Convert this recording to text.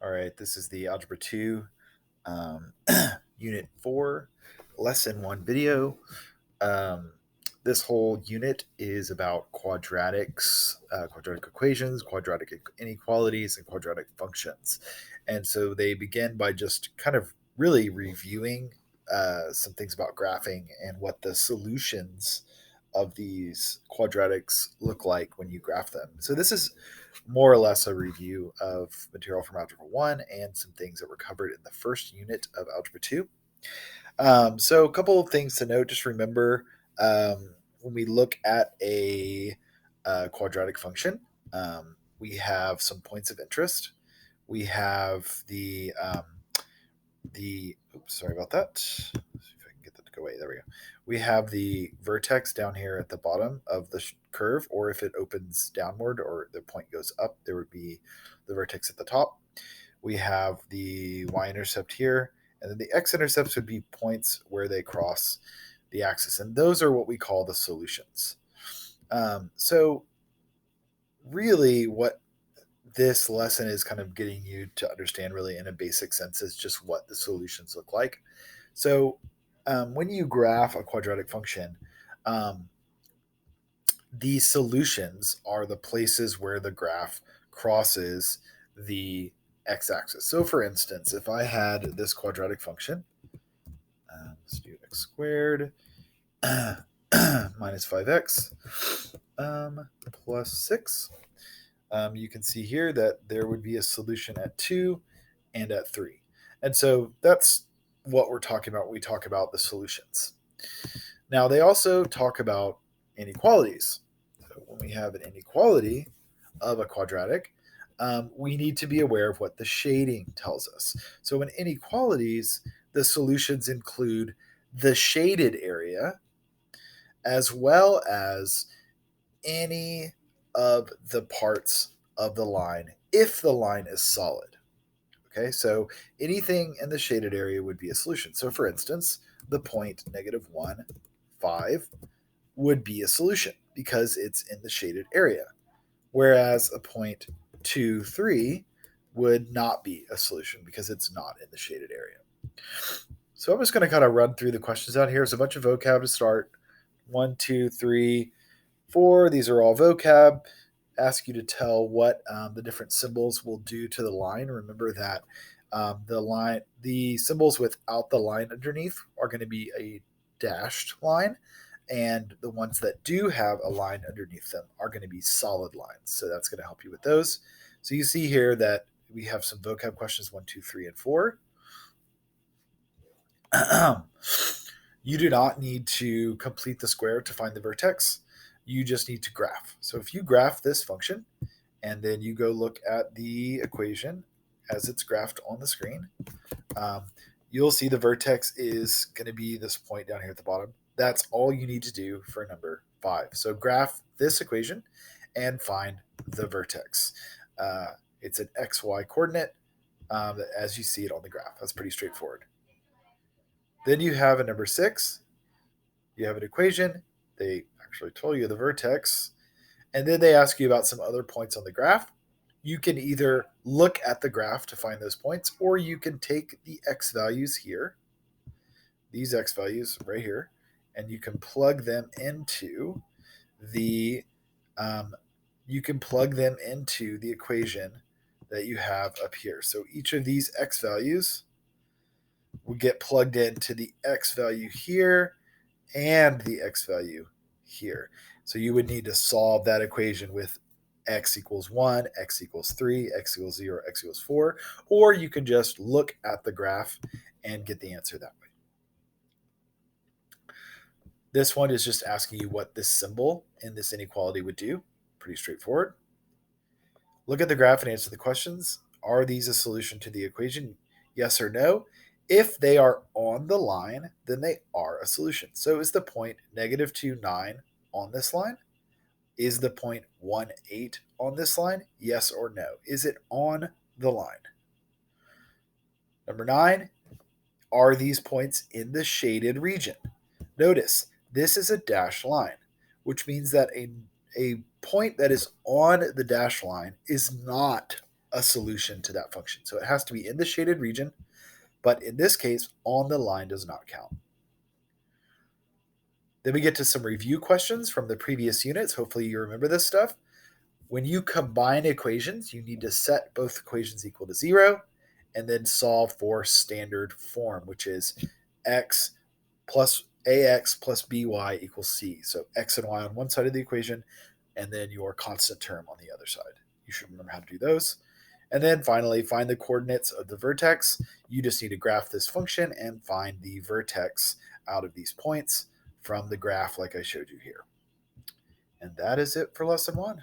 All right, this is the Algebra 2, um, Unit 4, Lesson 1 video. Um, this whole unit is about quadratics, quadratic equations, quadratic inequalities, and quadratic functions. And so they begin by just kind of really reviewing some things about graphing and what the solutions of these quadratics look like when you graph them. So this is more or less a review of material from Algebra 1 and some things that were covered in the first unit of Algebra 2. So a couple of things to note. Just remember when we look at a quadratic function, we have some points of interest. We have the oops, sorry about that. Let's see if I can get that to go away. There we go. We have the vertex down here at the bottom of the curve, or if it opens downward or the point goes up, there would be the vertex at the top. We have the y-intercept here, and then the x-intercepts would be points where they cross the axis, and those are what we call the solutions. So really what this lesson is kind of getting you to understand really in a basic sense is just what the solutions look like. So when you graph a quadratic function, um, the solutions are the places where the graph crosses the x-axis. So for instance, if I had this quadratic function, let's do x squared minus 5x plus 6, you can see here that there would be a solution at 2 and at 3. And so that's what we're talking about when we talk about the solutions. Now, they also talk about inequalities. So when we have an inequality of a quadratic, we need to be aware of what the shading tells us. So in inequalities, the solutions include the shaded area as well as any of the parts of the line if the line is solid. Okay, so anything in the shaded area would be a solution. So for instance, the point -1, 5 would be a solution because it's in the shaded area, whereas a point 2, 3 would not be a solution because it's not in the shaded area. So I'm just going to kind of run through the questions out here. There's a bunch of vocab to start. 1, 2, 3, 4. These are all vocab. Ask you to tell what the different symbols will do to the line. Remember that the symbols without the line underneath are going to be a dashed line, and the ones that do have a line underneath them are going to be solid lines. So that's going to help you with those. So you see here that we have some vocab questions 1, 2, 3, and 4. You do not need to complete the square to find the vertex. You just need to graph. So if you graph this function and then you go look at the equation as it's graphed on the screen, you'll see the vertex is going to be this point down here at the bottom. That's all you need to do for number 5. So graph this equation and find the vertex. It's an xy coordinate as you see it on the graph. That's pretty straightforward. Then you have a number 6. You have an equation. They actually told you the vertex. And then they ask you about some other points on the graph. You can either look at the graph to find those points, or you can take the x values here, these x values right here, and you can plug them into the equation that you have up here. So each of these x values will get plugged into the x value here and the x value here. So you would need to solve that equation with x equals 1, x equals 3, x equals 0, x equals 4, or you can just look at the graph and get the answer that way. This one is just asking you what this symbol in this inequality would do. Pretty straightforward. Look at the graph and answer the questions. Are these a solution to the equation? Yes or no? If they are on the line, then they are a solution. So is the point -2, 9 on this line? Is the point 1, 8 on this line? Yes or no? Is it on the line? Number 9, are these points in the shaded region? Notice, this is a dashed line, which means that a point that is on the dashed line is not a solution to that function. So it has to be in the shaded region, but in this case, on the line does not count. Then we get to some review questions from the previous units. Hopefully you remember this stuff. When you combine equations, you need to set both equations equal to 0 and then solve for standard form, which is x plus ax plus by equals c. So x and y on one side of the equation, and then your constant term on the other side. You should remember how to do those. And then finally, find the coordinates of the vertex. You just need to graph this function and find the vertex out of these points from the graph like I showed you here. And that is it for lesson 1.